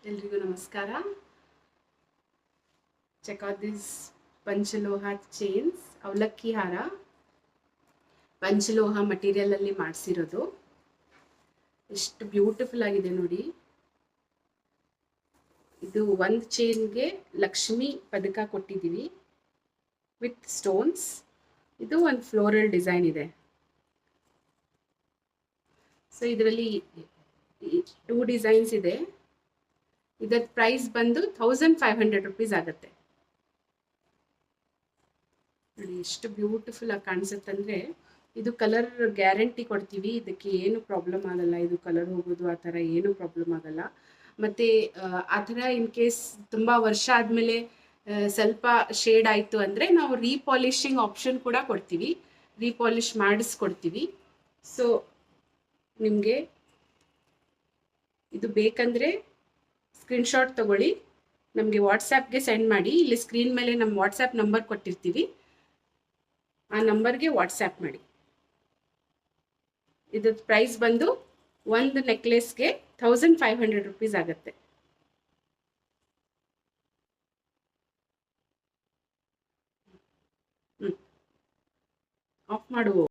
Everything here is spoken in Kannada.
ಎಲ್ರಿಗೂ ನಮಸ್ಕಾರ. ಚೆಕ್ ಔಟ್ ದಿಸ್ ಪಂಚಲೋಹ ಚೈನ್ಸ್, ಅವಲಕ್ಕಿ ಹಾರ ಪಂಚಲೋಹ ಮಟೀರಿಯಲ್ ಅಲ್ಲಿ ಮಾಡಿಸಿರೋದು. ಎಷ್ಟು ಬ್ಯೂಟಿಫುಲ್ ಆಗಿದೆ ನೋಡಿ. ಇದು ಒಂದು ಚೈನ್ಗೆ ಲಕ್ಷ್ಮಿ ಪದಕ ಕೊಟ್ಟಿದ್ದೀವಿ ವಿತ್ ಸ್ಟೋನ್ಸ್. ಇದು ಒಂದು ಫ್ಲೋರಲ್ ಡಿಸೈನ್ ಇದೆ. ಸೊ ಇದರಲ್ಲಿ 2 ಡಿಸೈನ್ಸ್ ಇದೆ. ಇದರ ಪ್ರೈಸ್ ಬಂದು 1500 ರೂಪೀಸ್ ಆಗುತ್ತೆ. ನೋಡಿ ಎಷ್ಟು ಬ್ಯೂಟಿಫುಲ್ ಆಗಿ ಕಾಣಿಸುತ್ತೆ ಅಂದರೆ, ಇದು ಕಲರ್ ಗ್ಯಾರಂಟಿ ಕೊಡ್ತೀವಿ. ಇದಕ್ಕೆ ಏನು ಪ್ರಾಬ್ಲಮ್ ಆಗಲ್ಲ. ಇದು ಕಲರ್ ಹೋಗೋದು ಆ ಥರ ಏನು ಪ್ರಾಬ್ಲಮ್ ಆಗಲ್ಲ. ಮತ್ತು ಆ ಥರ ಇನ್ ಕೇಸ್ ತುಂಬ ವರ್ಷ ಆದಮೇಲೆ ಸ್ವಲ್ಪ ಶೇಡ್ ಆಯಿತು ಅಂದರೆ ನಾವು ರೀಪಾಲಿಷಿಂಗ್ ಆಪ್ಷನ್ ಕೂಡ ಕೊಡ್ತೀವಿ. ರೀಪಾಲಿಷ್ ಮಾಡಿಸ್ಕೊಡ್ತೀವಿ. ಸೊ ನಿಮಗೆ ಇದು ಬೇಕಂದರೆ ಸ್ಕ್ರೀನ್ಶಾಟ್ ತೊಗೊಳ್ಳಿ, ನಮಗೆ ವಾಟ್ಸಾಪ್ಗೆ ಸೆಂಡ್ ಮಾಡಿ. ಇಲ್ಲಿ ಸ್ಕ್ರೀನ್ ಮೇಲೆ ನಮ್ಮ ವಾಟ್ಸಾಪ್ ನಂಬರ್ ಕೊಟ್ಟಿರ್ತೀವಿ, ಆ ನಂಬರ್ಗೆ ವಾಟ್ಸಾಪ್ ಮಾಡಿ. ಇದ್ರ ಪ್ರೈಸ್ ಬಂದು ಒಂದು ನೆಕ್ಲೆಸ್ಗೆ 1500 ರೂಪೀಸ್ ಆಗುತ್ತೆ. ಆಫ್ ಮಾಡುವ